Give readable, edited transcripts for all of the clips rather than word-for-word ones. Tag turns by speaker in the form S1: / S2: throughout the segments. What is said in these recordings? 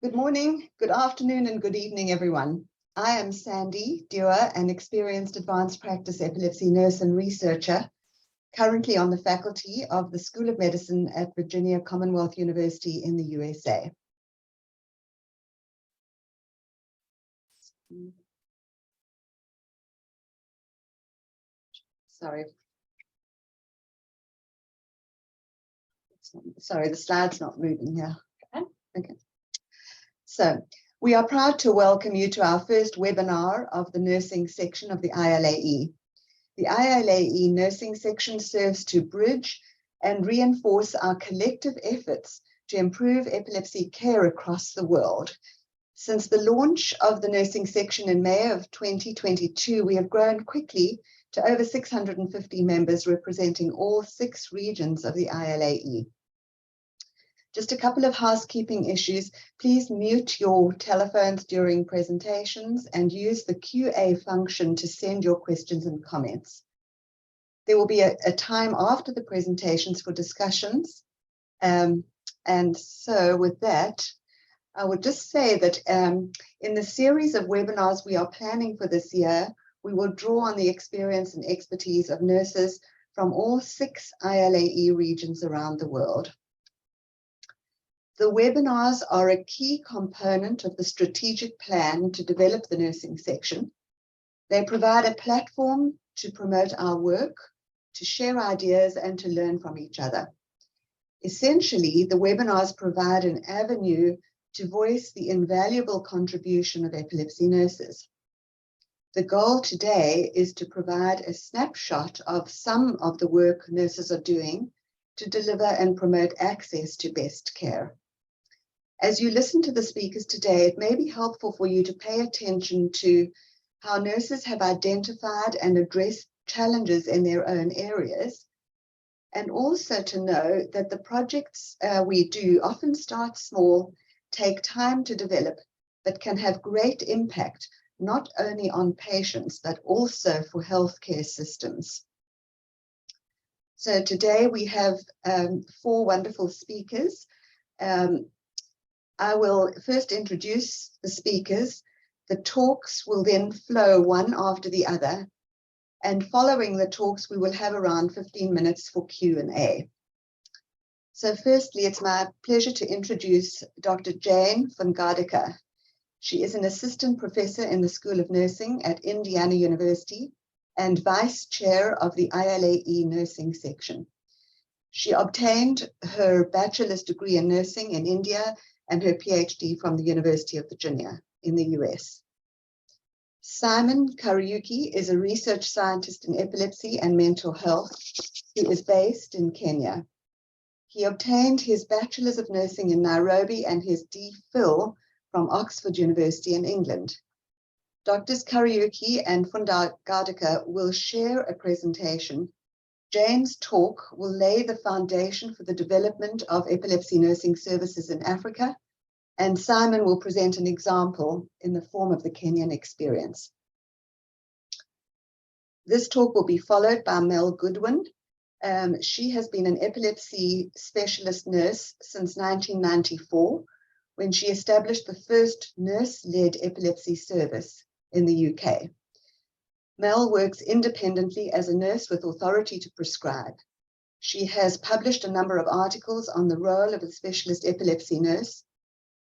S1: Good morning, good afternoon, and good evening, everyone. I am Sandy Dewar, an experienced advanced practice epilepsy nurse and researcher, currently on the faculty of the School of Medicine at Virginia Commonwealth University in the USA. Sorry, the slide's not moving here. Okay. So we are proud to welcome you to our first webinar of the nursing section of the ILAE. The ILAE nursing section serves to bridge and reinforce our collective efforts to improve epilepsy care across the world. Since the launch of the nursing section in May of 2022, we have grown quickly to over 650 members representing all 6 regions of the ILAE. Just a couple of housekeeping issues. Please mute your telephones during presentations and use the QA function to send your questions and comments. There will be a time after the presentations for discussions. And so with that, I would just say that in the series of webinars we are planning for this year, we will draw on the experience and expertise of nurses from all 6 ILAE regions around the world. The webinars are a key component of the strategic plan to develop the nursing section. They provide a platform to promote our work, to share ideas, and to learn from each other. Essentially, the webinars provide an avenue to voice the invaluable contribution of epilepsy nurses. The goal today is to provide a snapshot of some of the work nurses are doing to deliver and promote access to best care. As you listen to the speakers today, it may be helpful for you to pay attention to how nurses have identified and addressed challenges in their own areas, and also to know that the projects we do often start small, take time to develop, but can have great impact, not only on patients, but also for healthcare systems. So today we have 4 wonderful speakers. I will first introduce the speakers. The talks will then flow one after the other. And following the talks, we will have around 15 minutes for Q&A. So firstly, it's my pleasure to introduce Dr. Jane van Gaudecker. She is an assistant professor in the School of Nursing at Indiana University and vice chair of the ILAE nursing section. She obtained her bachelor's degree in nursing in India and her PhD from the University of Virginia in the US. Symon Kariuki is a research scientist in epilepsy and mental health who is based in Kenya. He obtained his bachelor's of nursing in Nairobi and his DPhil from Oxford University in England. Drs. Kariuki and van Gaudecker will share a presentation. Jane's talk will lay the foundation for the development of epilepsy nursing services in Africa, and Symon will present an example in the form of the Kenyan experience. This talk will be followed by Mel Goodwin. She has been an epilepsy specialist nurse since 1994, when she established the first nurse-led epilepsy service in the UK. Mel works independently as a nurse with authority to prescribe. She has published a number of articles on the role of a specialist epilepsy nurse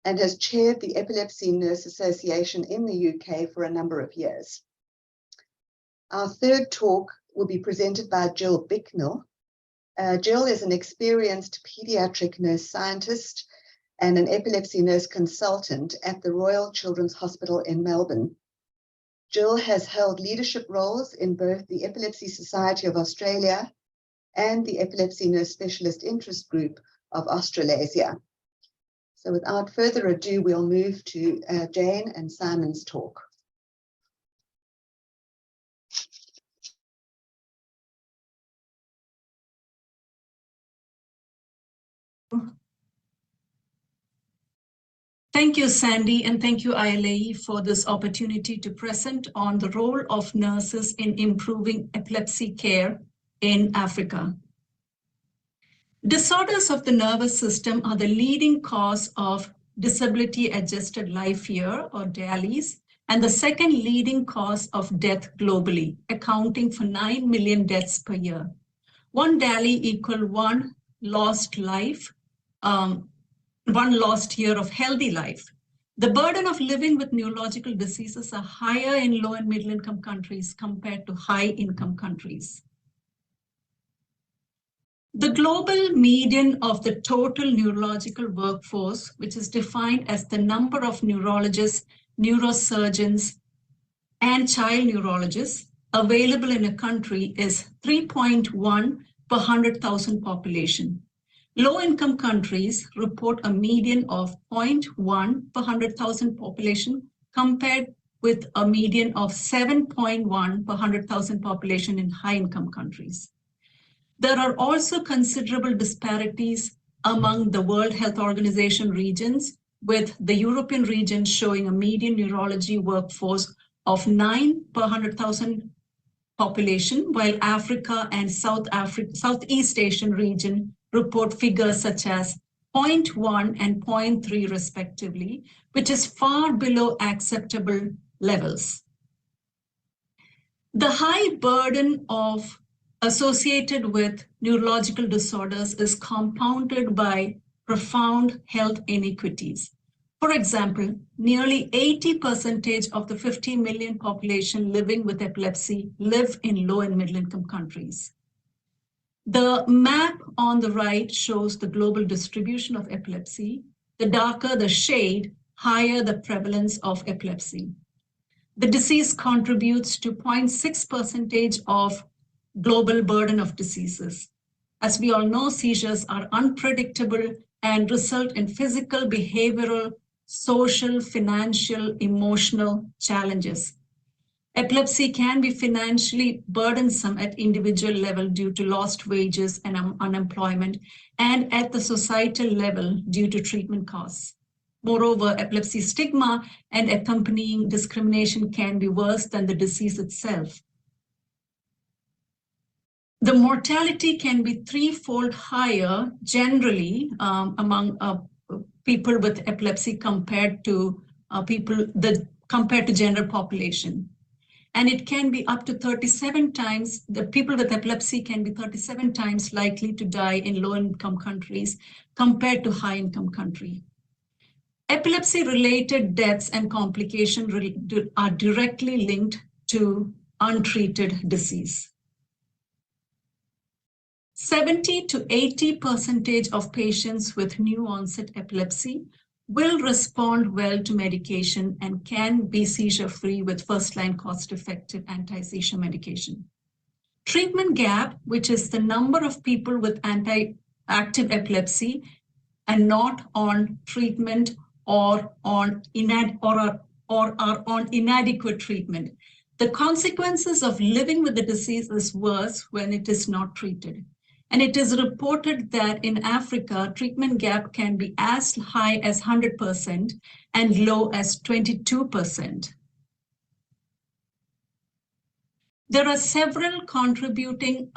S1: and has chaired the Epilepsy Nurse Association in the UK for a number of years. Our third talk will be presented by Jillian Bicknell. Jill is an experienced pediatric nurse scientist and an epilepsy nurse consultant at the Royal Children's Hospital in Melbourne. Jill has held leadership roles in both the Epilepsy Society of Australia and the Epilepsy Nurse Specialist Interest Group of Australasia. So without further ado, we'll move to Jane and Symon's talk.
S2: Thank you, Sandy, and thank you, ILAE, for this opportunity to present on the role of nurses in improving epilepsy care in Africa. Disorders of the nervous system are the leading cause of disability adjusted life year or DALYs, and the second leading cause of death globally, accounting for 9 million deaths per year. One DALY equal one lost life, one lost year of healthy life. The burden of living with neurological diseases are higher in low and middle income countries compared to high income countries. The global median of the total neurological workforce, which is defined as the number of neurologists, neurosurgeons, and child neurologists available in a country, is 3.1 per 100,000 population. Low-income countries report a median of 0.1 per 100,000 population compared with a median of 7.1 per 100,000 population in high-income countries. There are also considerable disparities among the World Health Organization regions, with the European region showing a median neurology workforce of 9 per 100,000 population, while Africa and Southeast Asian region report figures such as 0.1 and 0.3 respectively, which is far below acceptable levels. The high burden associated with neurological disorders is compounded by profound health inequities. For example, nearly 80% of the 50 million population living with epilepsy live in low and middle income countries. The map on the right shows the global distribution of epilepsy. The darker the shade, higher the prevalence of epilepsy. The disease contributes to 0.6% of global burden of diseases. As we all know, seizures are unpredictable and result in physical, behavioral, social, financial, emotional challenges. Epilepsy can be financially burdensome at individual level due to lost wages and unemployment, and at the societal level due to treatment costs. Moreover, epilepsy stigma and accompanying discrimination can be worse than the disease itself. The mortality can be threefold higher generally among people with epilepsy compared to general population. And it can be up to 37 times, the people with epilepsy can be 37 times likely to die in low-income countries compared to high-income countries. Epilepsy-related deaths and complications are directly linked to untreated disease. 70 to 80% of patients with new onset epilepsy will respond well to medication and can be seizure-free with first-line cost-effective anti-seizure medication. Treatment gap, which is the number of people with active epilepsy and not on treatment or are on inadequate treatment. The consequences of living with the disease is worse when it is not treated. And it is reported that in Africa, treatment gap can be as high as 100% and low as 22%. There are several contributing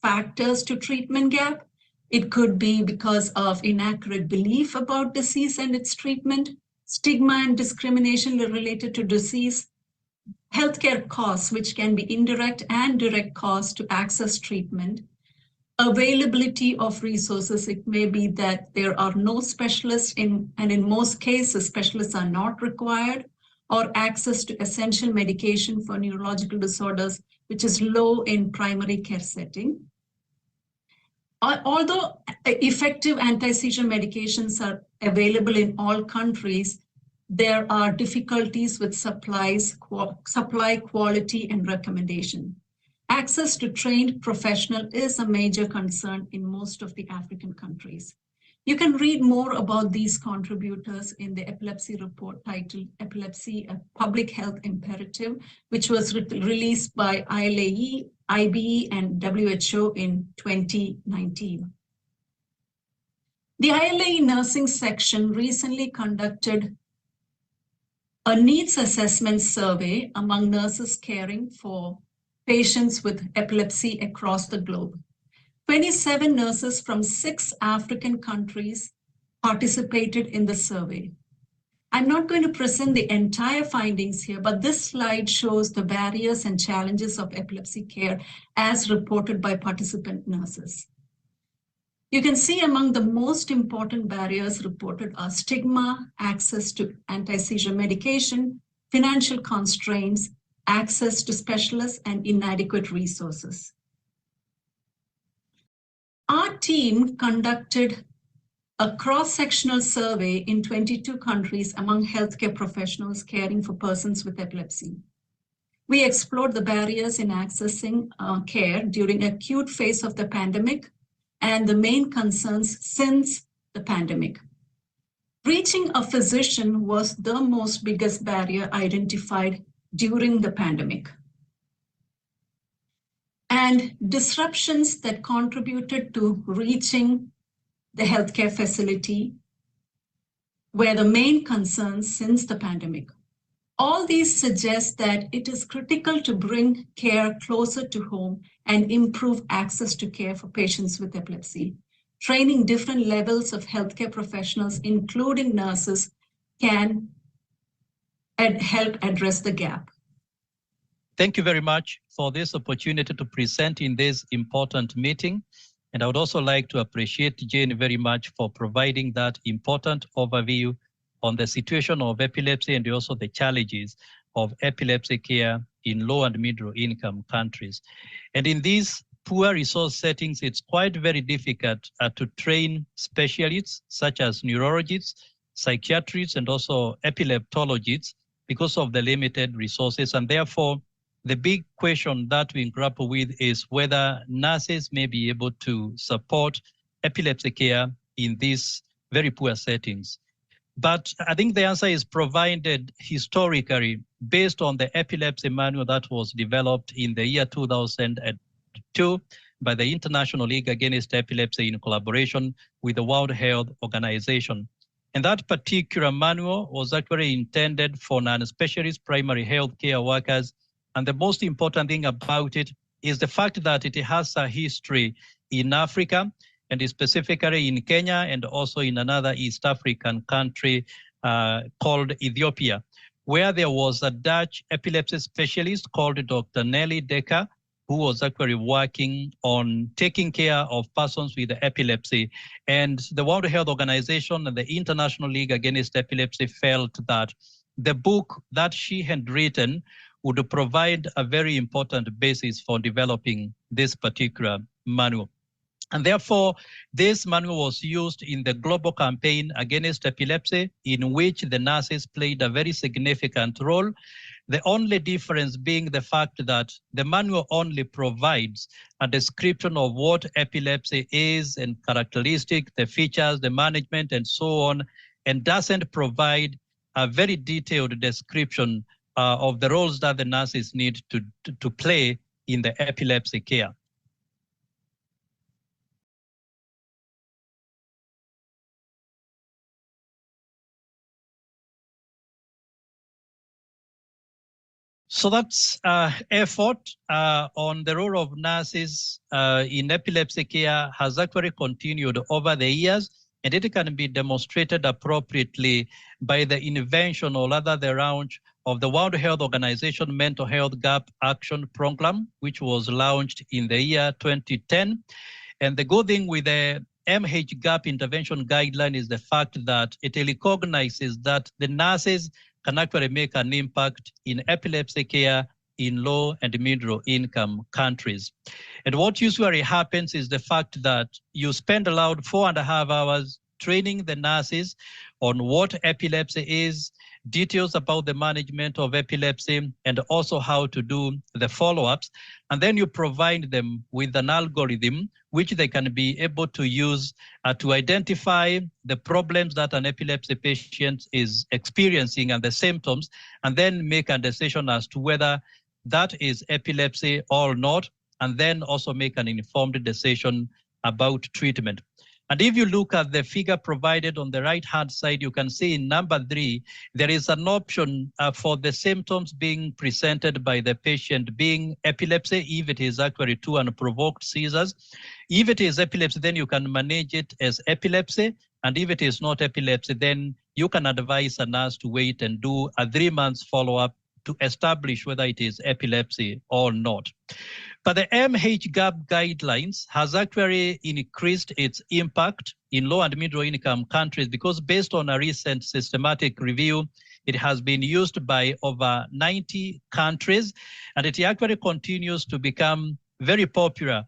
S2: factors to treatment gap. It could be because of inaccurate belief about disease and its treatment, stigma and discrimination related to disease, healthcare costs, which can be indirect and direct costs to access treatment, availability of resources. It may be that there are no specialists and in most cases, specialists are not required, or access to essential medication for neurological disorders, which is low in primary care setting. Although effective anti-seizure medications are available in all countries, there are difficulties with supply quality and recommendation. Access to trained professional is a major concern in most of the African countries. You can read more about these contributors in the epilepsy report titled Epilepsy, a Public Health Imperative, which was released by ILAE, IBE, and WHO in 2019. The ILAE nursing section recently conducted a needs assessment survey among nurses caring for patients with epilepsy across the globe. 27 nurses from 6 African countries participated in the survey. I'm not going to present the entire findings here, but this slide shows the barriers and challenges of epilepsy care as reported by participant nurses. You can see among the most important barriers reported are stigma, access to anti-seizure medication, financial constraints, access to specialists, and inadequate resources. Our team conducted a cross-sectional survey in 22 countries among healthcare professionals caring for persons with epilepsy. We explored the barriers in accessing care during the acute phase of the pandemic and the main concerns since the pandemic. Reaching a physician was the most biggest barrier identified during the pandemic. And disruptions that contributed to reaching the healthcare facility were the main concerns since the pandemic. All these suggest that it is critical to bring care closer to home and improve access to care for patients with epilepsy. Training different levels of healthcare professionals, including nurses, can help address the gap.
S3: Thank you very much for this opportunity to present in this important meeting. And I would also like to appreciate Jane very much for providing that important overview on the situation of epilepsy and also the challenges of epilepsy care in low and middle income countries. And in these poor resource settings, it's quite very difficult to train specialists such as neurologists, psychiatrists, and also epileptologists because of the limited resources. And therefore, the big question that we grapple with is whether nurses may be able to support epilepsy care in these very poor settings. But I think the answer is provided historically based on the epilepsy manual that was developed in the year 2002 by the International League Against Epilepsy in collaboration with the World Health Organization. And that particular manual was actually intended for non-specialist primary health care workers. And the most important thing about it is the fact that it has a history in Africa, and specifically in Kenya and also in another East African country called Ethiopia, where there was a Dutch epilepsy specialist called Dr. Nelly Decker, who was actually working on taking care of persons with epilepsy. And the World Health Organization and the International League Against Epilepsy felt that the book that she had written would provide a very important basis for developing this particular manual. And therefore, this manual was used in the global campaign against epilepsy, in which the nurses played a very significant role. The only difference being the fact that the manual only provides a description of what epilepsy is and characteristics, the features, the management, and so on, and doesn't provide a very detailed description of the roles that the nurses need to play in the epilepsy care. So that's effort on the role of nurses in epilepsy care has actually continued over the years, and it can be demonstrated appropriately by the invention, or rather the launch, of the World Health Organization Mental Health Gap Action Program, which was launched in the year 2010. And the good thing with the MH Gap Intervention Guideline is the fact that it recognizes that the nurses can actually make an impact in epilepsy care in low and middle income countries. And what usually happens is the fact that you spend around 4.5 hours training the nurses on what epilepsy is, details about the management of epilepsy, and also how to do the follow-ups. And then you provide them with an algorithm which they can be able to use to identify the problems that an epilepsy patient is experiencing and the symptoms, and then make a decision as to whether that is epilepsy or not, and then also make an informed decision about treatment. And if you look at the figure provided on the right-hand side, you can see in number 3, there is an option for the symptoms being presented by the patient being epilepsy, if it is actually 2 unprovoked seizures. If it is epilepsy, then you can manage it as epilepsy. And if it is not epilepsy, then you can advise a nurse to wait and do a 3-month follow-up to establish whether it is epilepsy or not. But the MHGAP guidelines has actually increased its impact in low and middle income countries because based on a recent systematic review, it has been used by over 90 countries, and it actually continues to become very popular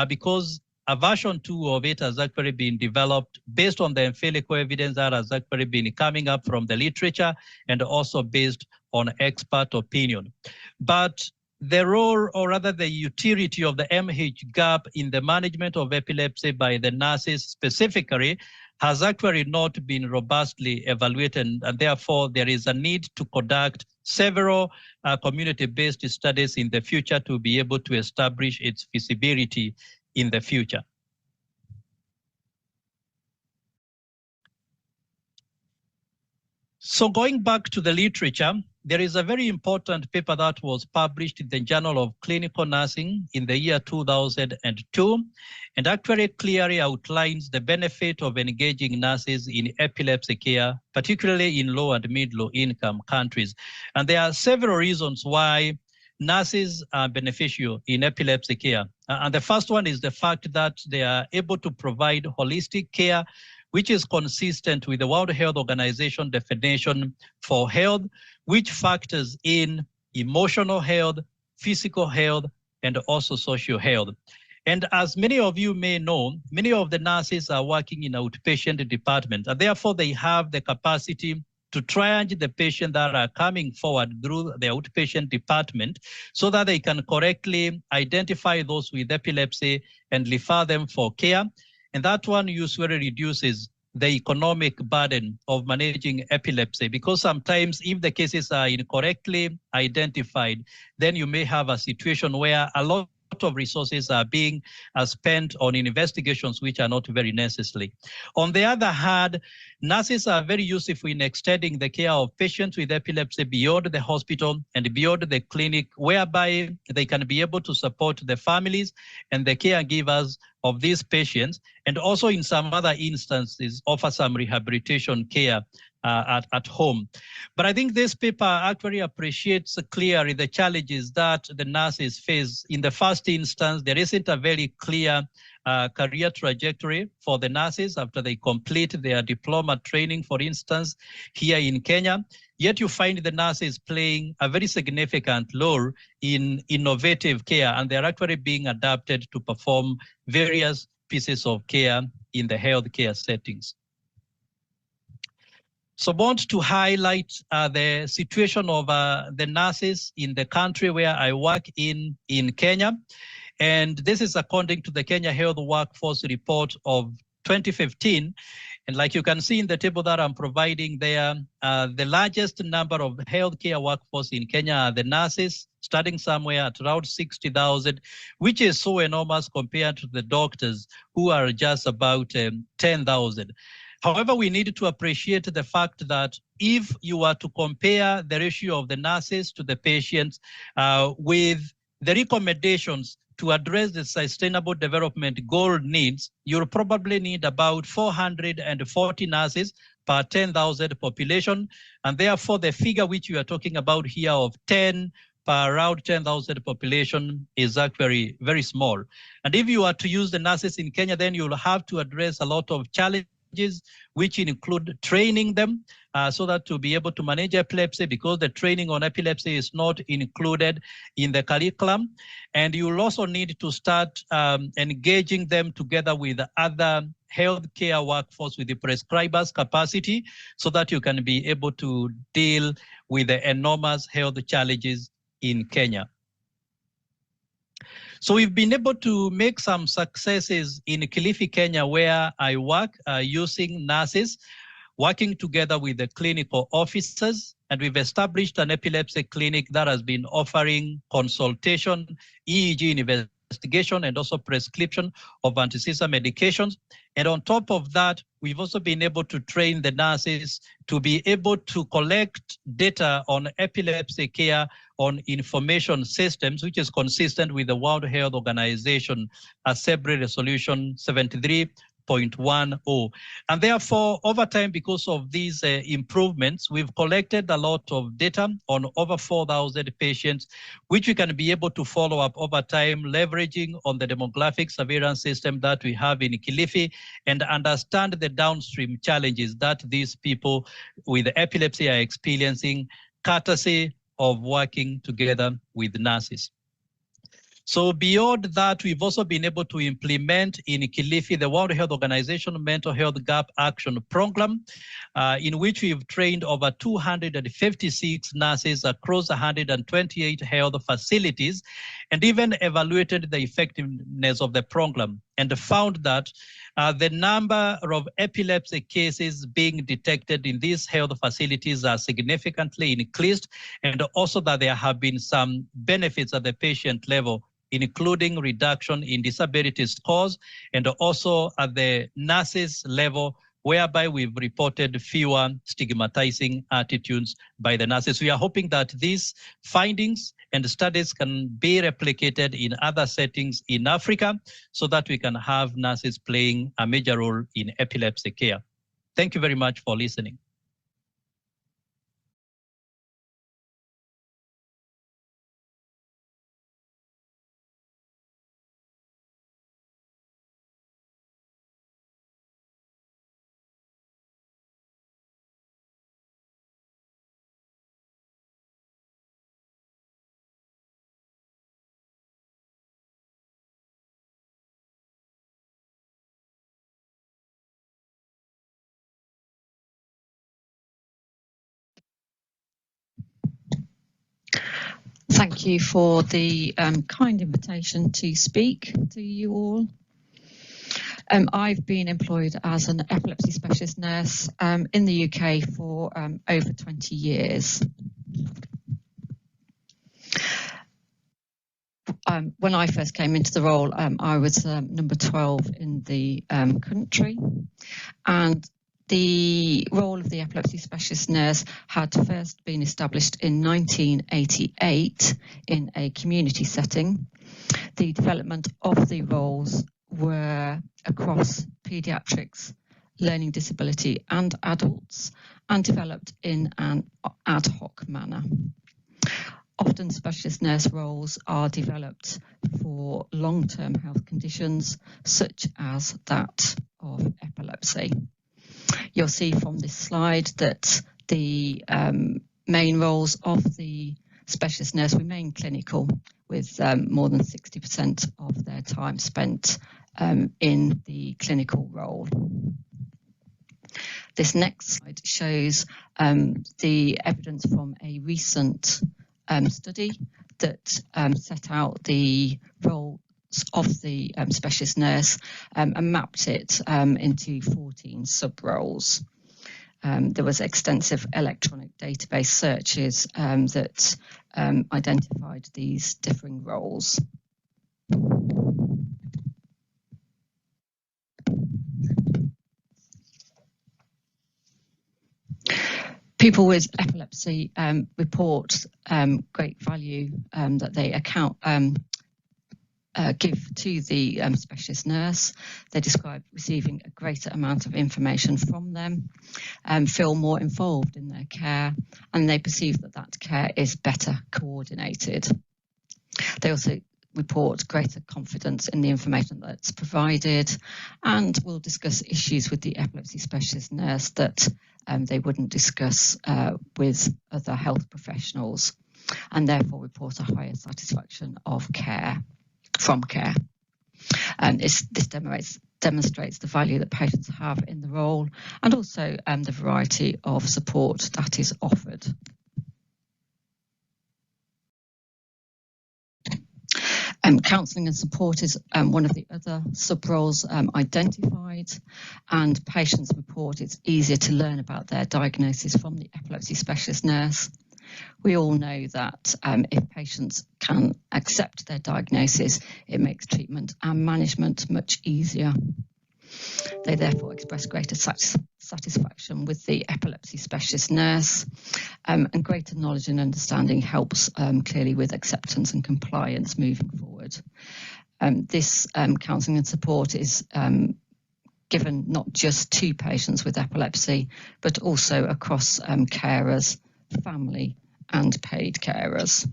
S3: because a version 2 of it has actually been developed based on the empirical evidence that has actually been coming up from the literature and also based on expert opinion. But the role, or rather the utility of the MHGAP in the management of epilepsy by the nurses specifically has actually not been robustly evaluated, and therefore there is a need to conduct several community-based studies in the future to be able to establish its feasibility in the future. So going back to the literature, there is a very important paper that was published in the Journal of Clinical Nursing in the year 2002, and actually clearly outlines the benefit of engaging nurses in epilepsy care, particularly in low and middle income countries. And there are several reasons why nurses are beneficial in epilepsy care. And the first one is the fact that they are able to provide holistic care, which is consistent with the World Health Organization definition for health, which factors in emotional health, physical health, and also social health. And as many of you may know, many of the nurses are working in outpatient departments, and therefore they have the capacity to triage the patients that are coming forward through the outpatient department so that they can correctly identify those with epilepsy and refer them for care. And that one usually reduces the economic burden of managing epilepsy, because sometimes if the cases are incorrectly identified, then you may have a situation where a lot of resources are being spent on investigations which are not very necessary. On the other hand, nurses are very useful in extending the care of patients with epilepsy beyond the hospital and beyond the clinic, whereby they can be able to support the families and the caregivers of these patients, and also in some other instances offer some rehabilitation care at home. But I think this paper actually appreciates clearly the challenges that the nurses face. In the first instance, there isn't a very clear career trajectory for the nurses after they complete their diploma training, for instance, here in Kenya. Yet you find the nurses playing a very significant role in innovative care, and they're actually being adapted to perform various pieces of care in the healthcare settings. So I want to highlight the situation of the nurses in the country where I work in Kenya. And this is according to the Kenya Health Workforce Report of 2015. And like you can see in the table that I'm providing there, the largest number of healthcare workforce in Kenya are the nurses, starting somewhere at around 60,000, which is so enormous compared to the doctors, who are just about 10,000. However, we need to appreciate the fact that if you were to compare the ratio of the nurses to the patients with the recommendations to address the Sustainable Development Goal needs, you'll probably need about 440 nurses per 10,000 population. And therefore, the figure which you are talking about here of 10 per around 10,000 population is actually very small. And if you are to use the nurses in Kenya, then you'll have to address a lot of challenges, which include training them so that to be able to manage epilepsy, because the training on epilepsy is not included in the curriculum. And you'll also need to start engaging them together with other healthcare workforce with the prescribers' capacity so that you can be able to deal with the enormous health challenges in Kenya. So we've been able to make some successes in Kilifi, Kenya, where I work using nurses, working together with the clinical officers. And we've established an epilepsy clinic that has been offering consultation, EEG investigation and also prescription of anti-seizure medications. And on top of that, we've also been able to train the nurses to be able to collect data on epilepsy care on information systems, which is consistent with the World Health Organization Assembly Resolution 73.10. And therefore, over time, because of these improvements, we've collected a lot of data on over 4,000 patients, which we can be able to follow up over time, leveraging on the demographic surveillance system that we have in Kilifi, and understand the downstream challenges that these people with epilepsy are experiencing, courtesy of working together with nurses. So beyond that, we've also been able to implement in Kilifi the World Health Organization Mental Health Gap Action Program, in which we've trained over 256 nurses across 128 health facilities, and even evaluated the effectiveness of the program, and found that the number of epilepsy cases being detected in these health facilities are significantly increased, and also that there have been some benefits at the patient level, including reduction in disability scores, and also at the nurses level, whereby we've reported fewer stigmatizing attitudes by the nurses. We are hoping that these findings and studies can be replicated in other settings in Africa, so that we can have nurses playing a major role in epilepsy care. Thank you very much for listening.
S4: Thank you for the kind invitation to speak to you all. I've been employed as an epilepsy specialist nurse in the UK for over 20 years. When I first came into the role, I was number 12 in the country, and the role of the epilepsy specialist nurse had first been established in 1988 in a community setting. The development of the roles were across paediatrics, learning disability and adults, and developed in an ad hoc manner. Often specialist nurse roles are developed for long-term health conditions, such as that of epilepsy. You'll see from this slide that the main roles of the specialist nurse remain clinical, with more than 60% of their time spent in the clinical role. This next slide shows the evidence from a recent study that set out the role of the specialist nurse and mapped it into 14 sub-roles. There was extensive electronic database searches that identified these differing roles. People with epilepsy report great value that they give to the specialist nurse. They describe receiving a greater amount of information from them, feel more involved in their care, and they perceive that that care is better coordinated. They also report greater confidence in the information that's provided, and will discuss issues with the epilepsy specialist nurse that they wouldn't discuss with other health professionals, and therefore report a higher satisfaction of care. From care. This demonstrates the value that patients have in the role, and also the variety of support that is offered. Counselling and support is one of the other sub-roles identified, and patients report it's easier to learn about their diagnosis from the epilepsy specialist nurse. We all know that if patients can accept their diagnosis, it makes treatment and management much easier. They therefore express greater satisfaction with the epilepsy specialist nurse, and greater knowledge and understanding helps clearly with acceptance and compliance moving forward. This counselling and support is given not just to patients with epilepsy, but also across carers, family and paid carers.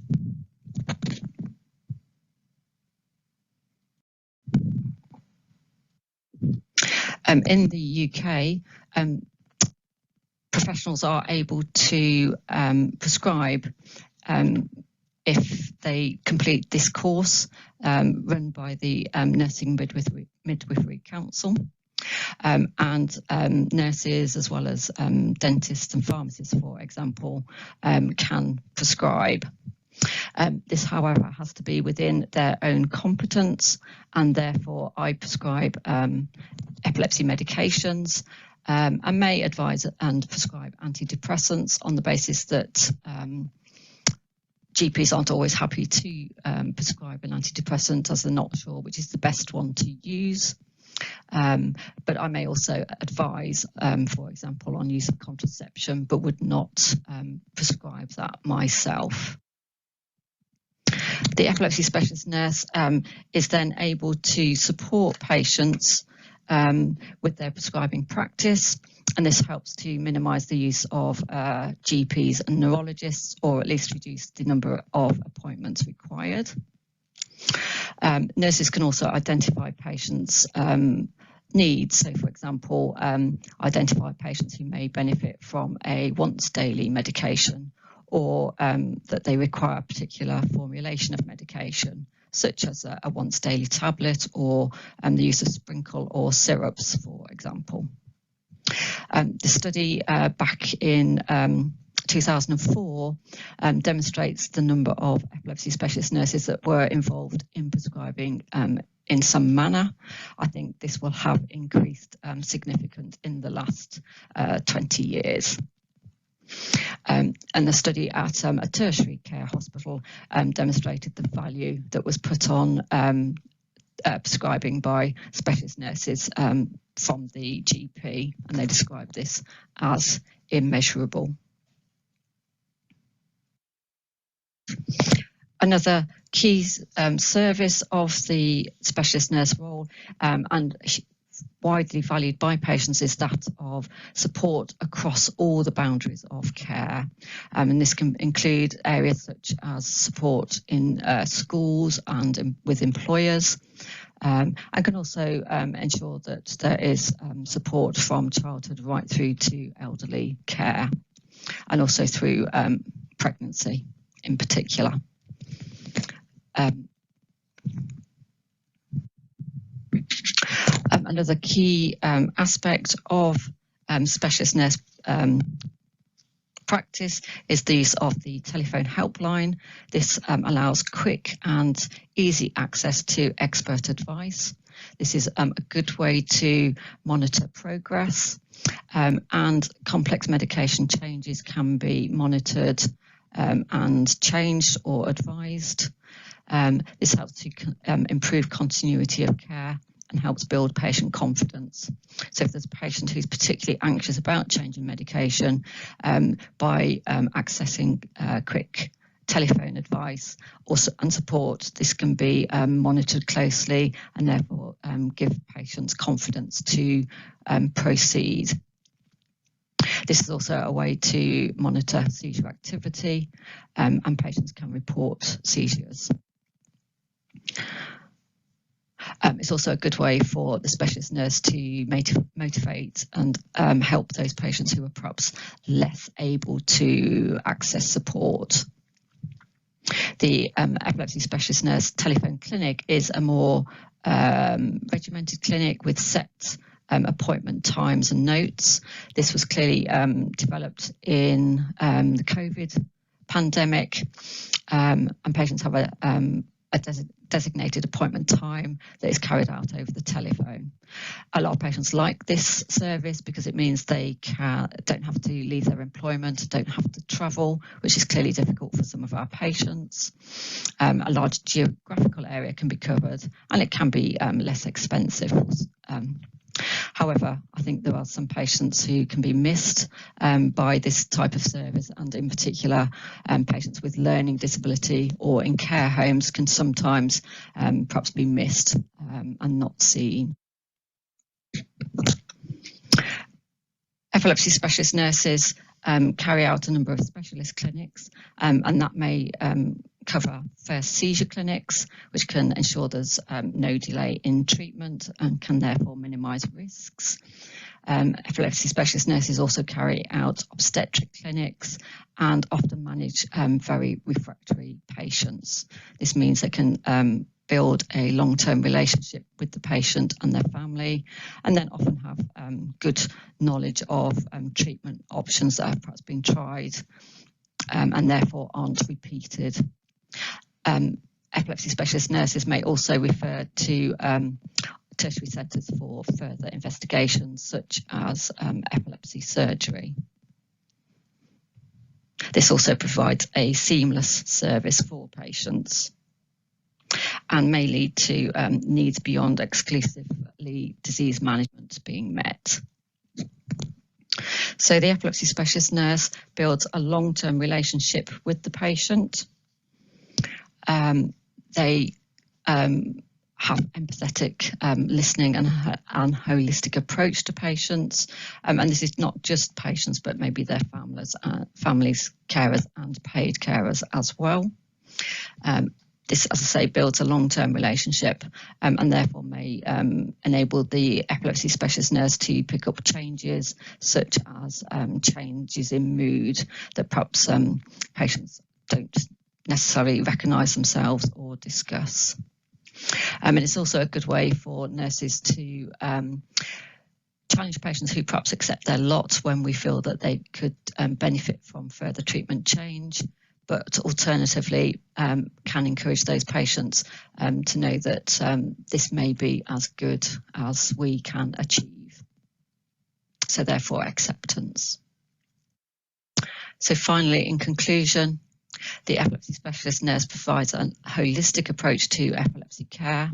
S4: In the UK, professionals are able to prescribe if they complete this course run by the Nursing Midwifery Council. And nurses, as well as dentists and pharmacists, for example, can prescribe. This, however, has to be within their own competence, and therefore I prescribe epilepsy medications and may advise and prescribe antidepressants on the basis that GPs aren't always happy to prescribe an antidepressant, as they're not sure which is the best one to use. But I may also advise, for example, on use of contraception, but would not prescribe that myself. The epilepsy specialist nurse is then able to support patients with their prescribing practice, and this helps to minimise the use of GPs and neurologists, or at least reduce the number of appointments required. Nurses can also identify patients' needs. So, for example, identify patients who may benefit from a once daily medication, or that they require a particular formulation of medication, such as a once daily tablet, or the use of sprinkle or syrups, for example. The study back in 2004 demonstrates the number of epilepsy specialist nurses that were involved in prescribing in some manner. I think this will have increased significant in the last 20 years. And the study at a tertiary care hospital demonstrated the value that was put on prescribing by specialist nurses from the GP, and they described this as immeasurable. Another key service of the specialist nurse role, and widely valued by patients, is that of support across all the boundaries of care. And this can include areas such as support in schools and with employers, and can also ensure that there is support from childhood right through to elderly care, and also through pregnancy in particular. Another key aspect of specialist nurse practice is the use of the telephone helpline. This allows quick and easy access to expert advice. This is a good way to monitor progress, and complex medication changes can be monitored and changed or advised. This helps to improve continuity of care and helps build patient confidence. So if there's a patient who's particularly anxious about changing medication, by accessing quick telephone advice and support, this can be monitored closely and therefore give patients confidence to proceed. This is also a way to monitor seizure activity, and patients can report seizures. It's also a good way for the specialist nurse to motivate and help those patients who are perhaps less able to access support. The epilepsy specialist nurse telephone clinic is a more regimented clinic with set appointment times and notes. This was clearly developed in the COVID pandemic, and patients have a designated appointment time that is carried out over the telephone. A lot of patients like this service because it means they don't have to leave their employment, don't have to travel, which is clearly difficult for some of our patients. A large geographical area can be covered and it can be less expensive. However, I think there are some patients who can be missed by this type of service, and in particular, patients with learning disability or in care homes can sometimes perhaps be missed and not seen. Epilepsy specialist nurses carry out a number of specialist clinics, and that may cover first seizure clinics, which can ensure there's no delay in treatment and can therefore minimise risks. Epilepsy specialist nurses also carry out obstetric clinics and often manage very refractory patients. This means they can build a long-term relationship with the patient and their family, and then often have good knowledge of treatment options that have perhaps been tried and therefore aren't repeated. Epilepsy specialist nurses may also refer to tertiary centres for further investigations, such as epilepsy surgery. This also provides a seamless service for patients and may lead to needs beyond exclusively disease management being met. So the epilepsy specialist nurse builds a long-term relationship with the patient. They have empathetic listening and holistic approach to patients. And this is not just patients, but maybe their families, carers and paid carers as well. This, as I say, builds a long-term relationship and therefore may enable the epilepsy specialist nurse to pick up changes such as changes in mood that perhaps patients don't necessarily recognise themselves or discuss. And it's also a good way for nurses to challenge patients who perhaps accept their lot when we feel that they could benefit from further treatment change, but alternatively can encourage those patients to know that this may be as good as we can achieve. So therefore acceptance. So finally, in conclusion, the epilepsy specialist nurse provides a holistic approach to epilepsy care.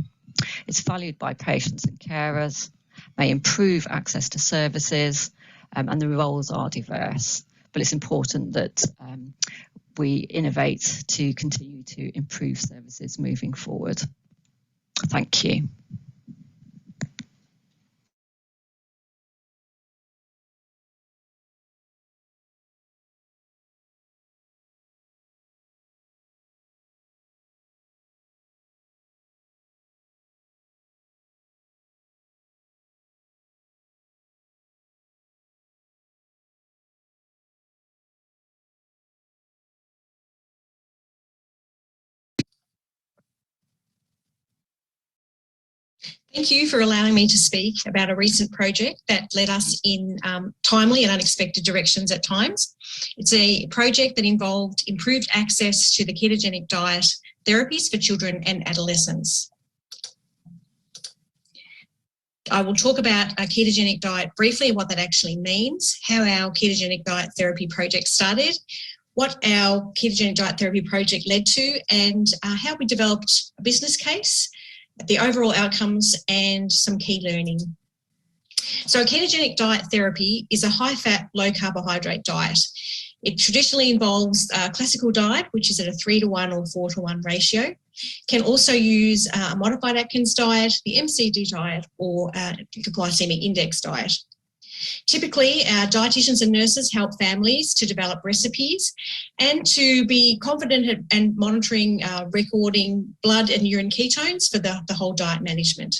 S4: It's valued by patients and carers, may improve access to services, and the roles are diverse. But it's important that we innovate to continue to improve services moving forward. Thank you.
S5: Thank you for allowing me to speak about a recent project that led us in timely and unexpected directions at times. It's a project that involved improved access to the ketogenic diet therapies for children and adolescents. I will talk about a ketogenic diet briefly and what that actually means, how our ketogenic diet therapy project started, what our ketogenic diet therapy project led to, and how we developed a business case, the overall outcomes, and some key learning. So a ketogenic diet therapy is a high-fat, low-carbohydrate diet. It traditionally involves a classical diet, which is at a 3:1 or 4:1 ratio. Can also use a modified Atkins diet, the MCD diet, or the glycemic index diet. Typically, our dietitians and nurses help families to develop recipes and to be confident and monitoring, recording blood and urine ketones for the whole diet management.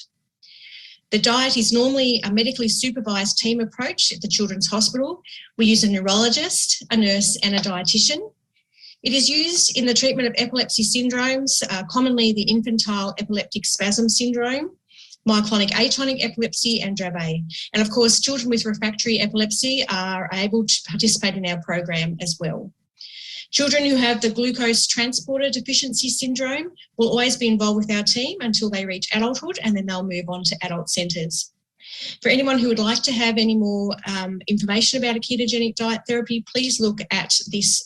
S5: The diet is normally a medically supervised team approach at the Children's Hospital. We use a neurologist, a nurse and a dietitian. It is used in the treatment of epilepsy syndromes, commonly the infantile epileptic spasm syndrome, myoclonic atonic epilepsy and Dravet. And of course, children with refractory epilepsy are able to participate in our program as well. Children who have the glucose transporter deficiency syndrome will always be involved with our team until they reach adulthood, and then they'll move on to adult centres. For anyone who would like to have any more information about a ketogenic diet therapy, please look at this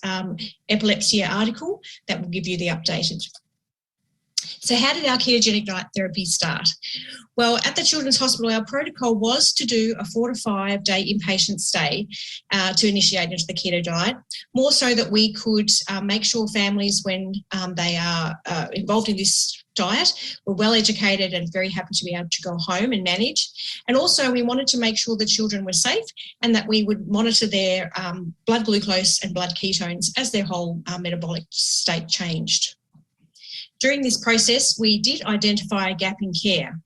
S5: Epilepsy article that will give you the updated. So how did our ketogenic diet therapy start? Well, at the Children's Hospital, our protocol was to do a 4 to 5 day inpatient stay to initiate into the keto diet, more so that we could make sure families, when they are involved in this diet, were well educated and very happy to be able to go home and manage. And also we wanted to make sure the children were safe and that we would monitor their blood glucose and blood ketones as their whole metabolic state changed. During this process, we did identify a gap in care.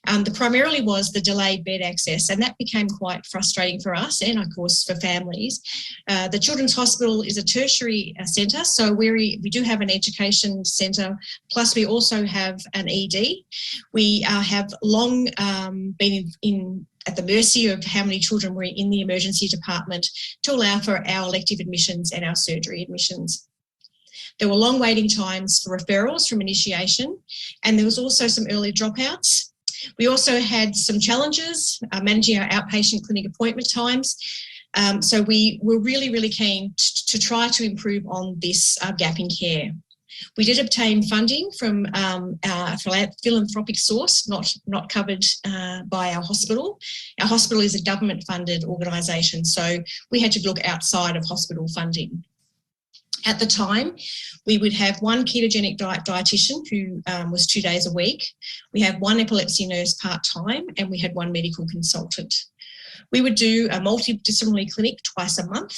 S5: The primarily was the delayed bed access, and that became quite frustrating for us and, of course, for families. The Children's Hospital is a tertiary centre, so we do have an education centre, plus we also have an ED. We have long been at the mercy of how many children were in the emergency department to allow for our elective admissions and our surgery admissions. There were long waiting times for referrals from initiation, and there was also some early dropouts. We also had some challenges managing our outpatient clinic appointment times. So we were really, really keen to try to improve on this gap in care. We did obtain funding from a philanthropic source, not covered by our hospital. Our hospital is a government-funded organisation, so we had to look outside of hospital funding. At the time, we would have one ketogenic diet dietitian who was 2 days a week. We had one epilepsy nurse part-time, and we had one medical consultant. We would do a multidisciplinary clinic twice a month,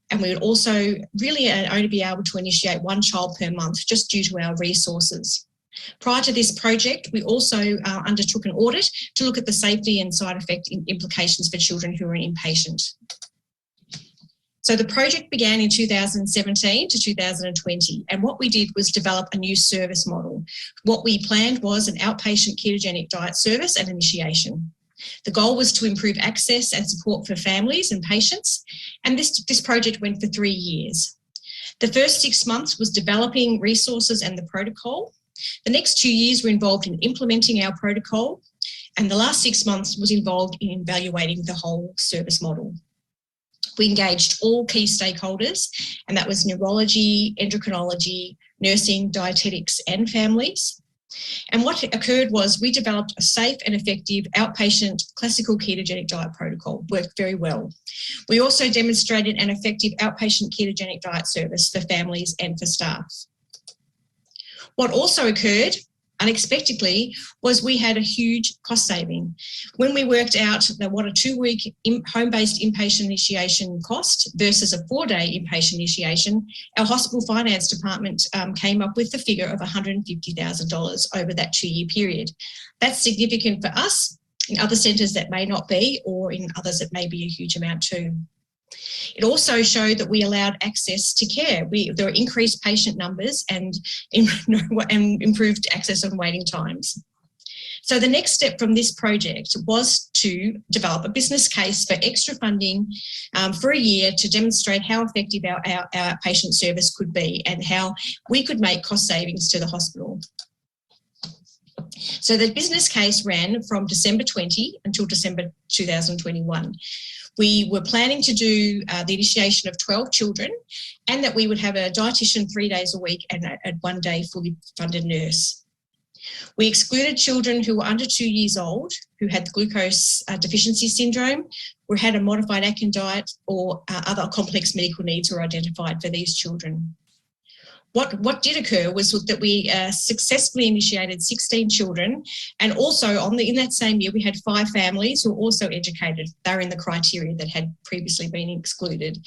S5: and we would also really only be able to initiate one child per month just due to our resources. Prior to this project, we also undertook an audit to look at the safety and side effect implications for children who are inpatient. So the project began in 2017 to 2020, and what we did was develop a new service model. What we planned was an outpatient ketogenic diet service at initiation. The goal was to improve access and support for families and patients, and this project went for 3 years. The first 6 months was developing resources and the protocol. The next 2 years were involved in implementing our protocol, and the last 6 months was involved in evaluating the whole service model. We engaged all key stakeholders, and that was neurology, endocrinology, nursing, dietetics, and families. And what occurred was we developed a safe and effective outpatient classical ketogenic diet protocol, worked very well. We also demonstrated an effective outpatient ketogenic diet service for families and for staff. What also occurred unexpectedly was we had a huge cost saving. When we worked out what a 2-week home-based inpatient initiation cost versus a 4-day inpatient initiation, our hospital finance department came up with the figure of $150,000 over that 2-year period. That's significant for us. In other centres that may not be, or in others it may be a huge amount too. It also showed that we allowed access to care. There were increased patient numbers and improved access on waiting times. So the next step from this project was to develop a business case for extra funding for a year to demonstrate how effective our patient service could be and how we could make cost savings to the hospital. So the business case ran from December 20 until December 2021. We were planning to do the initiation of 12 children, and that we would have a dietitian 3 days a week and a 1 day fully funded nurse. We excluded children who were under 2 years old, who had glucose deficiency syndrome, or had a modified Atkins diet, or other complex medical needs were identified for these children. What did occur was that we successfully initiated 16 children, and also in that same year we had 5 families who were also educated. They were in the criteria that had previously been excluded.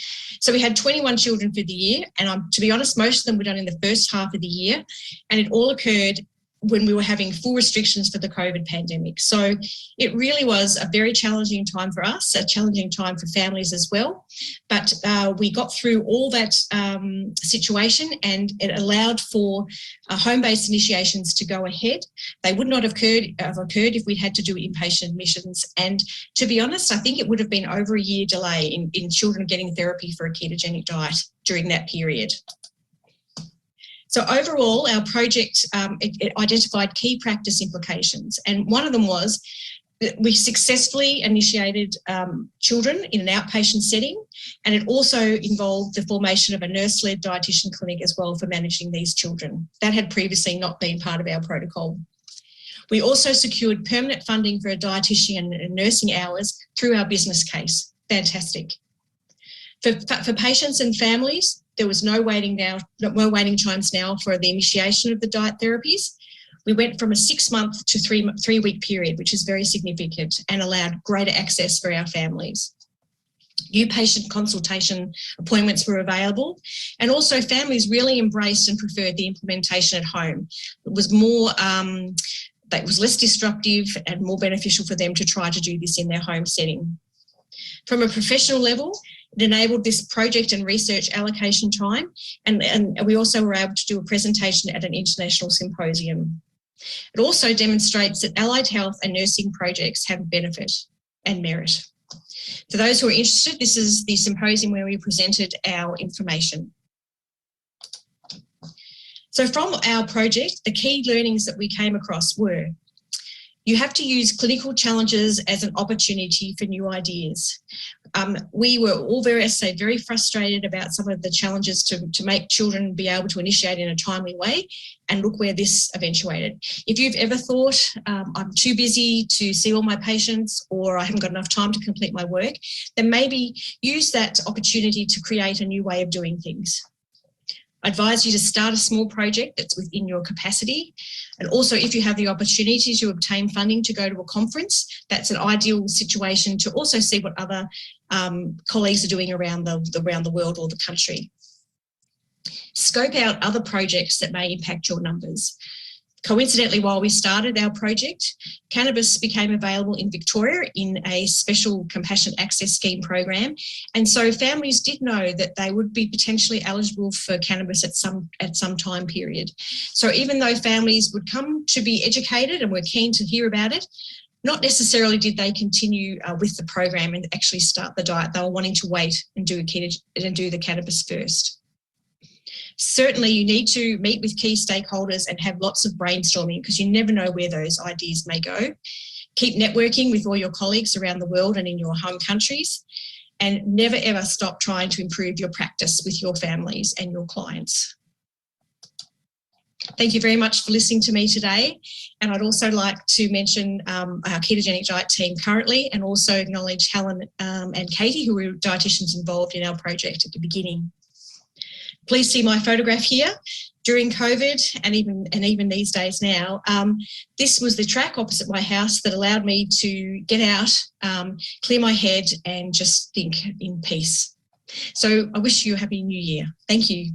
S5: So we had 21 children for the year, and to be honest, most of them were done in the first half of the year, and it all occurred when we were having full restrictions for the COVID pandemic. So it really was a very challenging time for us, a challenging time for families as well. But we got through all that situation, and it allowed for home-based initiations to go ahead. They would not have occurred if we'd had to do inpatient admissions. And to be honest, I think it would have been over a year delay in children getting therapy for a ketogenic diet during that period. So overall, our project, it identified key practice implications. And one of them was that we successfully initiated children in an outpatient setting. And it also involved the formation of a nurse-led dietitian clinic as well for managing these children. That had previously not been part of our protocol. We also secured permanent funding for a dietitian and nursing hours through our business case. Fantastic. For patients and families, there was no waiting times now for the initiation of the diet therapies. We went from a 6-month to 3-week period, which is very significant and allowed greater access for our families. New patient consultation appointments were available, and also families really embraced and preferred the implementation at home. It was more, that was less disruptive and more beneficial for them to try to do this in their home setting. From a professional level, it enabled this project and research allocation time, and we also were able to do a presentation at an international symposium. It also demonstrates that allied health and nursing projects have benefit and merit. For those who are interested, this is the symposium where we presented our information. So from our project, the key learnings that we came across were: you have to use clinical challenges as an opportunity for new ideas. We were all very frustrated about some of the challenges to make children be able to initiate in a timely way, and look where this eventuated. If you've ever thought, I'm too busy to see all my patients, or I haven't got enough time to complete my work, then maybe use that opportunity to create a new way of doing things. I advise you to start a small project that's within your capacity. And also, if you have the opportunity to obtain funding to go to a conference, that's an ideal situation to also see what other colleagues are doing around the world or the country. Scope out other projects that may impact your numbers. Coincidentally, while we started our project, cannabis became available in Victoria in a special compassionate access scheme program. And so families did know that they would be potentially eligible for cannabis at some time period. So even though families would come to be educated and were keen to hear about it, not necessarily did they continue with the program and actually start the diet. They were wanting to wait and do the cannabis first. Certainly, you need to meet with key stakeholders and have lots of brainstorming, because you never know where those ideas may go. Keep networking with all your colleagues around the world and in your home countries, and never ever stop trying to improve your practice with your families and your clients. Thank you very much for listening to me today. And I'd also like to mention our ketogenic diet team currently, and also acknowledge Helen and Katie, who were dietitians involved in our project at the beginning. Please see my photograph here. During COVID and even these days now, this was the track opposite my house that allowed me to get out, clear my head and just think in peace. So I wish you a happy new year. Thank you.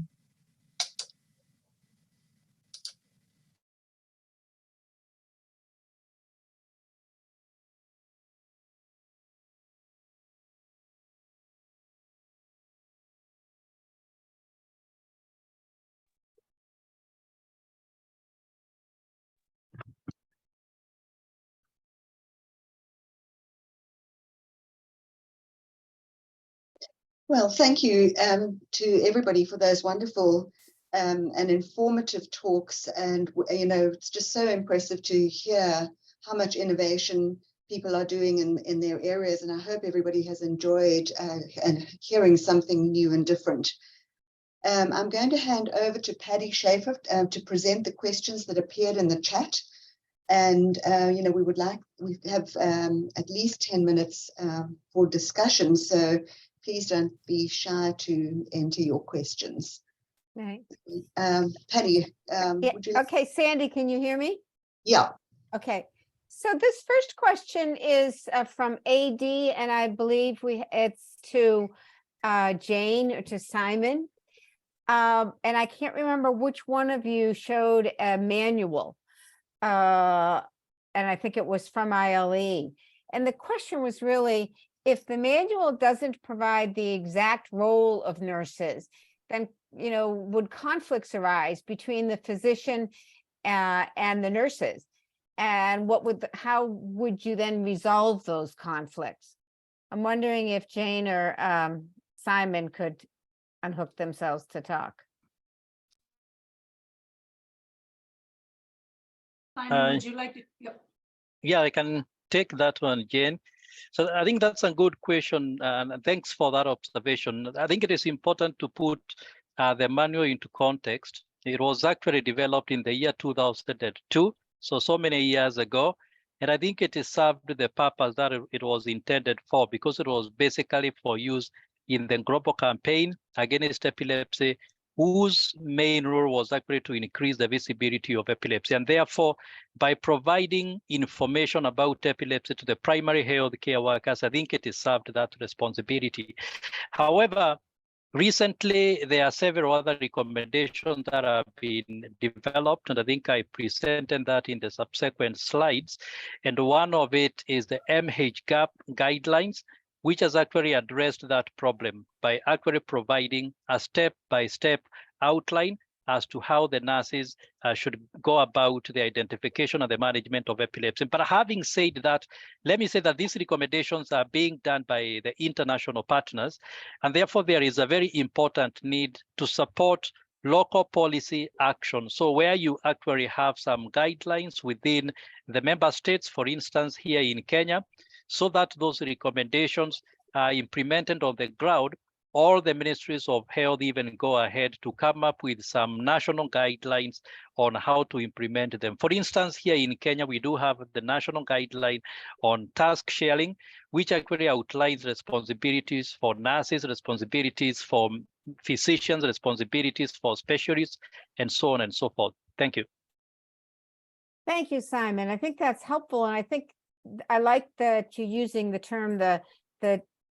S1: Well, thank you to everybody for those wonderful and informative talks. And, you know, it's just so impressive to hear how much innovation people are doing in their areas. And I hope everybody has enjoyed and hearing something new and different. I'm going to hand over to Paddy Schaefer to present the questions that appeared in the chat. And, you know, we have at least 10 minutes for discussion. So please don't be shy to enter your questions.
S6: Right.
S1: Paddy,
S6: Yeah.
S1: would you?
S6: Okay, Sandy, can you hear me?
S1: Yeah.
S6: Okay. So this first question is from AD, and I believe it's to Jane or to Symon. And I can't remember which one of you showed a manual. And I think it was from ILAE. And the question was really, if the manual doesn't provide the exact role of nurses, then, you know, would conflicts arise between the physician and the nurses? And how would you then resolve those conflicts? I'm wondering if Jane or Symon could unhook themselves to talk.
S2: Simon, would you like to? Yep.
S3: Yeah, I can take that one, Jane. So I think that's a good question, and thanks for that observation. I think it is important to put the manual into context. It was actually developed in the year 2002, so many years ago. And I think it has served the purpose that it was intended for, because it was basically for use in the global campaign against epilepsy, whose main role was actually to increase the visibility of epilepsy. And therefore, by providing information about epilepsy to the primary health care workers, I think it has served that responsibility. However, recently, there are several other recommendations that have been developed, and I think I presented that in the subsequent slides. And one of it is the MHGAP guidelines, which has actually addressed that problem by actually providing a step-by-step outline as to how the nurses should go about the identification and the management of epilepsy. But having said that, let me say that these recommendations are being done by the international partners, and therefore there is a very important need to support local policy action. So where you actually have some guidelines within the member states, for instance, here in Kenya, so that those recommendations are implemented on the ground, all the ministries of health even go ahead to come up with some national guidelines on how to implement them. For instance, here in Kenya, we do have the national guideline on task sharing, which actually outlines responsibilities for nurses, responsibilities for physicians, responsibilities for specialists, and so on and so forth. Thank you.
S6: Thank you, Simon. I think that's helpful. And I think I like that you're using the term, the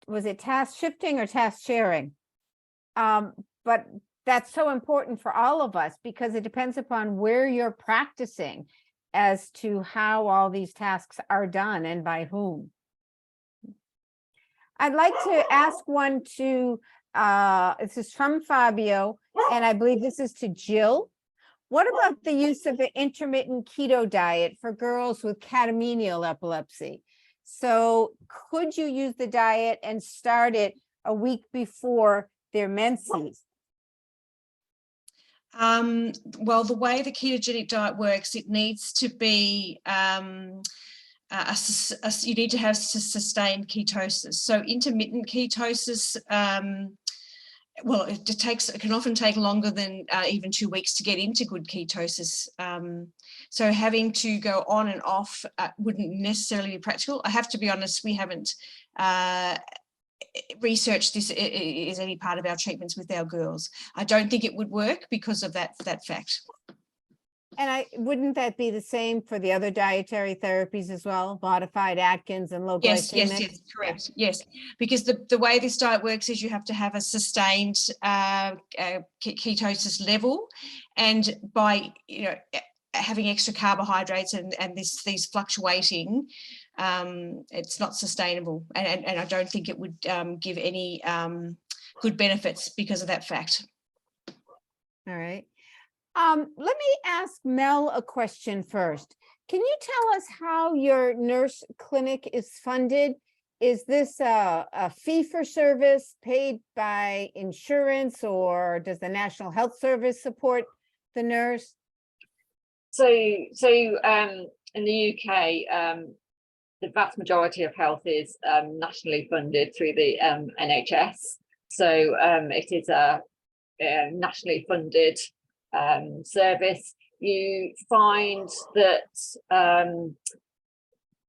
S6: was it task shifting or task sharing? But that's so important for all of us, because it depends upon where you're practicing as to how all these tasks are done and by whom. I'd like to ask one to, this is from Fabio, and I believe this is to Jill. What about the use of the intermittent keto diet for girls with catamenial epilepsy? So could you use the diet and start it a week before their menses?
S5: Well, the way the ketogenic diet works, it needs to be, you need to have sustained ketosis. So intermittent ketosis, well, it can often take longer than even 2 weeks to get into good ketosis. So having to go on and off wouldn't necessarily be practical. I have to be honest, we haven't researched this as any part of our treatments with our girls. I don't think it would work because of that fact.
S6: And wouldn't that be the same for the other dietary therapies as well, modified Atkins and low glycemic?
S5: Yes, correct. Yes, because the way this diet works is you have to have a sustained ketosis level, and by having extra carbohydrates and these fluctuating, it's not sustainable, and I don't think it would give any good benefits because of that fact.
S6: All right. Let me ask Mel a question first. Can you tell us how your nurse clinic is funded? Is this a fee for service paid by insurance, or does the National Health Service support the nurse?
S7: So in the UK, the vast majority of health is nationally funded through the NHS. So it is a nationally funded service. You find that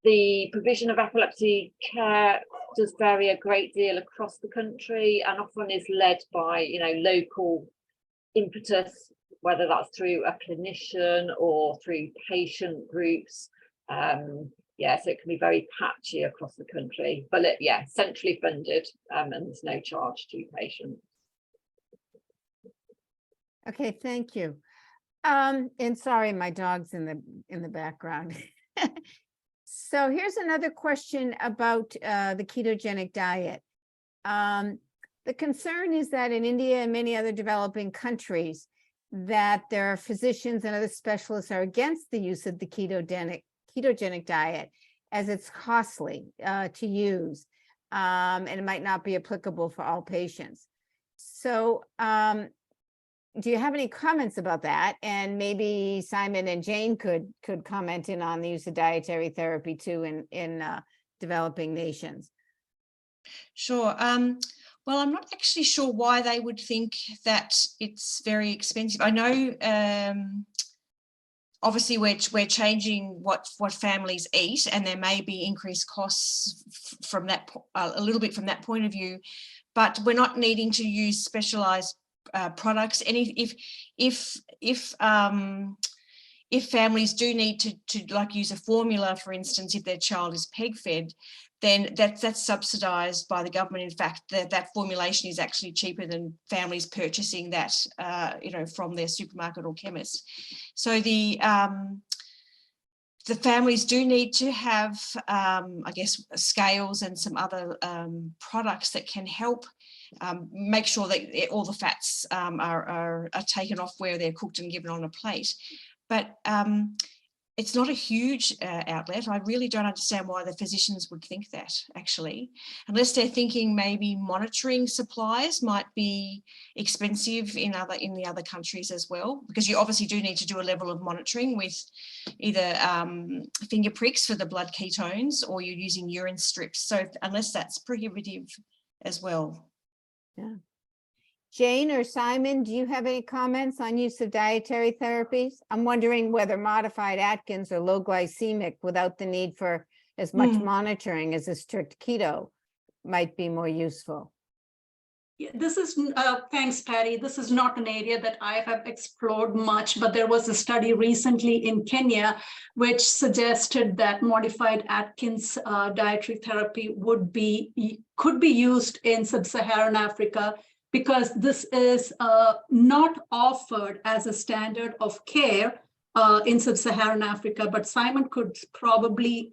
S7: the provision of epilepsy care does vary a great deal across the country, and often is led by local impetus, whether that's through a clinician or through patient groups. Yeah, so it can be very patchy across the country, but centrally funded, and there's no charge to patients.
S6: Okay, thank you. And sorry, my dog's in the background. So here's another question about the ketogenic diet. The concern is that in India and many other developing countries, that there are physicians and other specialists are against the use of the ketogenic diet, as it's costly to use, and it might not be applicable for all patients. So do you have any comments about that? And maybe Symon and Jane could comment in on the use of dietary therapy too in developing nations.
S5: Sure. Well, I'm not actually sure why they would think that it's very expensive. I know obviously we're changing what families eat, and there may be increased costs from that a little bit from that point of view, but we're not needing to use specialized products. And if families do need to like use a formula, for instance, if their child is peg fed, then that's subsidised by the government. In fact, that formulation is actually cheaper than families purchasing that, from their supermarket or chemist. So the families do need to have, I guess, scales and some other products that can help make sure that all the fats are taken off where they're cooked and given on a plate. But it's not a huge outlet. I really don't understand why the physicians would think that, actually, unless they're thinking maybe monitoring supplies might be expensive in the other countries as well, because you obviously do need to do a level of monitoring with either finger pricks for the blood ketones, or you're using urine strips. So unless that's prohibitive as well.
S6: Yeah. Jane or Symon, do you have any comments on use of dietary therapies? I'm wondering whether modified Atkins or low glycemic without the need for as much monitoring as a strict keto might be more useful.
S2: Yeah, this is, thanks, Patty. This is not an area that I have explored much, but there was a study recently in Kenya which suggested that modified Atkins dietary therapy could be used in sub-Saharan Africa, because this is not offered as a standard of care in sub-Saharan Africa. But Symon could probably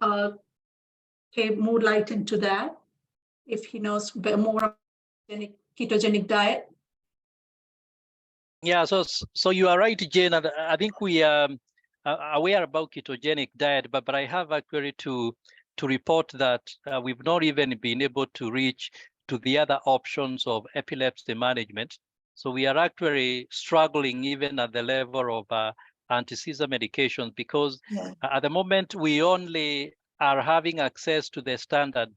S2: pay more light into that if he knows more about ketogenic diet.
S3: Yeah, so you are right, Jane. I think we are aware about ketogenic diet, but I have actually to report that we've not even been able to reach to the other options of epilepsy management. So we are actually struggling even at the level of anti-seizure medications, because at the moment we only are having access to the standard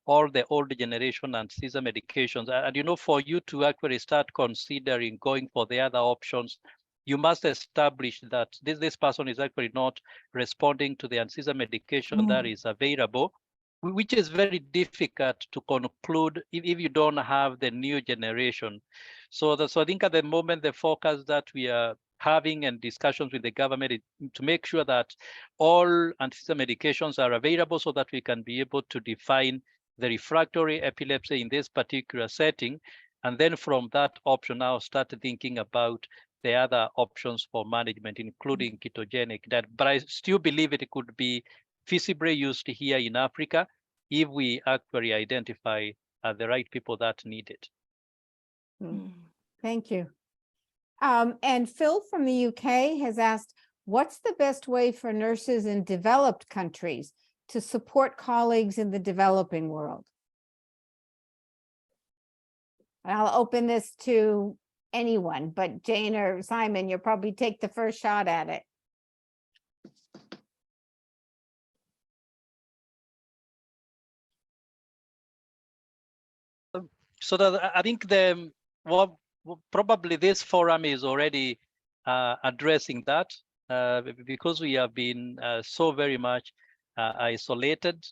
S3: or the old generation anti-seizure medications. And for you to actually start considering going for the other options, you must establish that this person is actually not responding to the anti-seizure medication that is available, which is very difficult to conclude if you don't have the new generation. So I think at the moment, the focus that we are having and discussions with the government is to make sure that all anti-seizure medications are available, so that we can be able to define the refractory epilepsy in this particular setting. And then from that option now start thinking about the other options for management, including ketogenic diet. But I still believe it could be feasibly used here in Africa if we actually identify the right people that need it.
S6: Thank you. And Phil from the UK has asked, what's the best way for nurses in developed countries to support colleagues in the developing world? I'll open this to anyone, but Jane or Symon, you'll probably take the first shot at it.
S3: So that I think probably this forum is already addressing that, because we have been so very much isolated,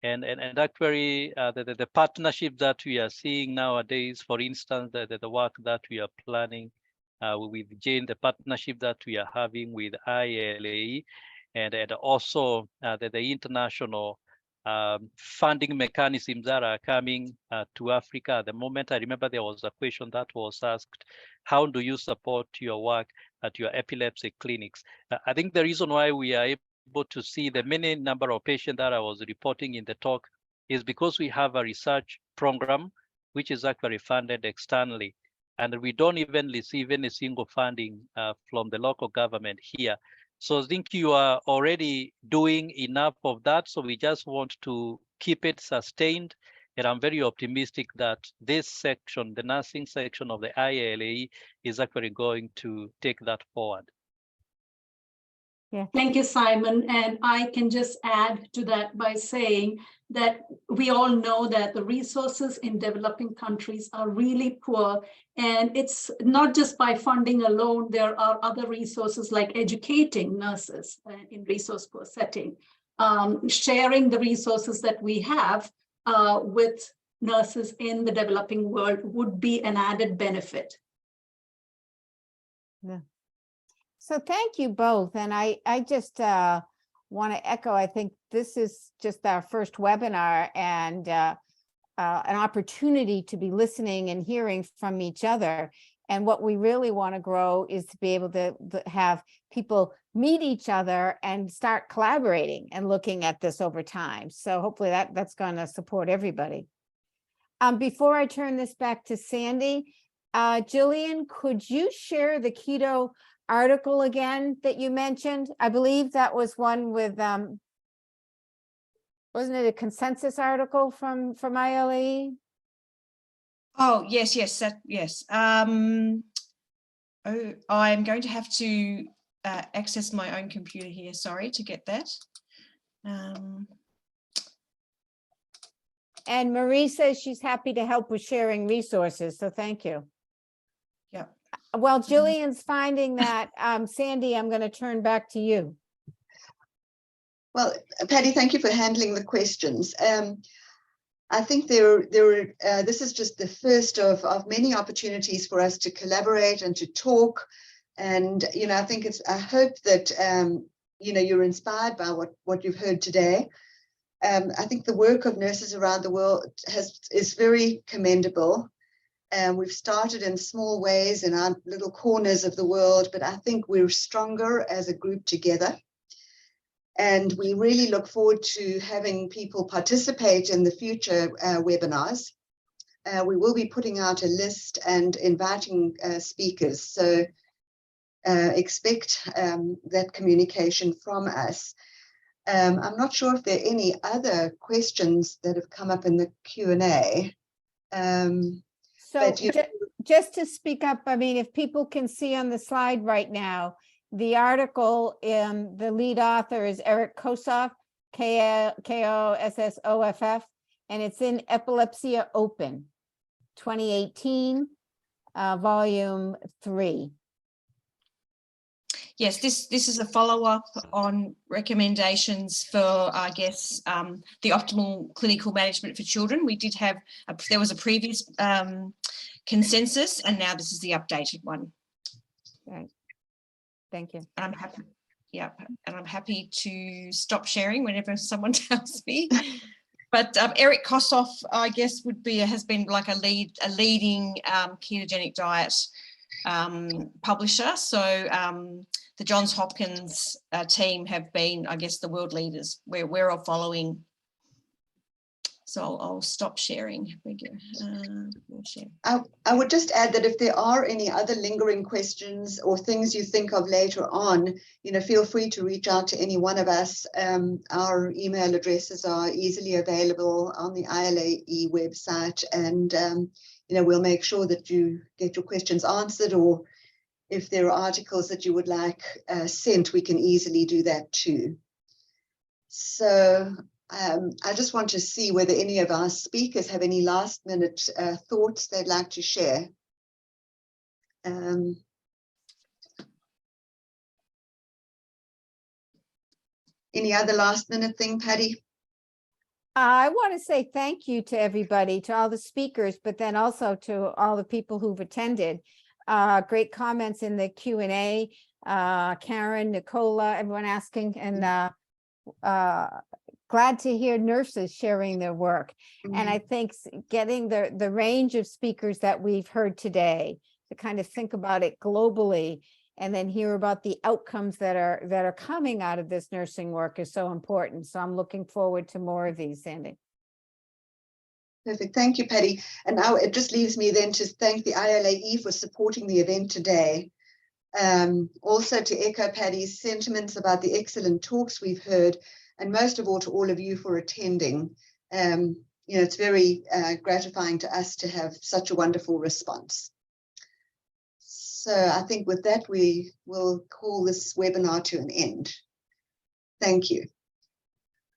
S3: and actually the partnership that we are seeing nowadays, for instance, the work that we are planning with Jane, the partnership that we are having with ILAE, and also the international funding mechanisms that are coming to Africa at the moment. I remember there was a question that was asked, how do you support your work at your epilepsy clinics? I think the reason why we are able to see the many number of patients that I was reporting in the talk is because we have a research program which is actually funded externally, and we don't even receive any single funding from the local government here. So I think you are already doing enough of that. So we just want to keep it sustained And I'm very optimistic that this section, the nursing section of the ILAE, is actually going to take that forward.
S6: Yeah.
S2: Thank you, Symon. And I can just add to that by saying that we all know that the resources in developing countries are really poor. And it's not just by funding alone, there are other resources like educating nurses in resource poor setting, sharing the resources that we have with nurses in the developing world would be an added benefit.
S6: Yeah. So thank you both. And I just want to echo, I think this is just our first webinar and an opportunity to be listening and hearing from each other. And what we really want to grow is to be able to have people meet each other and start collaborating and looking at this over time. So hopefully that's going to support everybody. Before I turn this back to Sandy, Jillian, could you share the keto article again that you mentioned? I believe that was one with, wasn't it a consensus article from ILAE?
S5: Oh, yes. Oh, I'm going to have to access my own computer here, sorry, to get that.
S6: And Marie says she's happy to help with sharing resources, so thank you.
S5: Yeah.
S6: Well, Jillian's finding that, Sandy, I'm going to turn back to you.
S1: Well, Patty, thank you for handling the questions. I think this is just the first of many opportunities for us to collaborate and to talk. And, I hope that, you're inspired by what you've heard today. I think the work of nurses around the world is very commendable. We've started in small ways in our little corners of the world, but I think we're stronger as a group together. And we really look forward to having people participate in the future webinars. We will be putting out a list and inviting speakers. So expect that communication from us. I'm not sure if there are any other questions that have come up in the Q&A.
S6: So just to speak up, I mean, if people can see on the slide right now, the article, the lead author is Eric Kossoff, K-O-S-S-O-F-F, and it's in Epilepsy Open, 2018, volume 3.
S5: Yes, this is a follow-up on recommendations for, I guess, the optimal clinical management for children. We did have, there was a previous consensus, and now this is the updated one.
S6: Right. Thank you.
S5: I'm happy. Yeah, and I'm happy to stop sharing whenever someone tells me. But Eric Kossoff, I guess, has been like a leading ketogenic diet publisher. So the Johns Hopkins team have been, I guess, the world leaders. We're all following. So I'll stop sharing.
S1: I would just add that if there are any other lingering questions or things you think of later on, feel free to reach out to any one of us. Our email addresses are easily available on the ILAE website, and we'll make sure that you get your questions answered, or if there are articles that you would like sent, we can easily do that too. So I just want to see whether any of our speakers have any last minute thoughts they'd like to share. Any other last minute thing, Patty?
S6: I want to say thank you to everybody, to all the speakers, but then also to all the people who've attended. Great comments in the Q&A. Karen, Nicola, everyone asking, and glad to hear nurses sharing their work. Mm-hmm. And I think getting the range of speakers that we've heard today to kind of think about it globally and then hear about the outcomes that are coming out of this nursing work is so important. So I'm looking forward to more of these, Sandy.
S1: Perfect. Thank you, Patty. And now it just leaves me then to thank the ILAE for supporting the event today. Also to echo Patty's sentiments about the excellent talks we've heard, and most of all to all of you for attending. it's very gratifying to us to have such a wonderful response. So I think with that, we will call this webinar to an end. Thank you.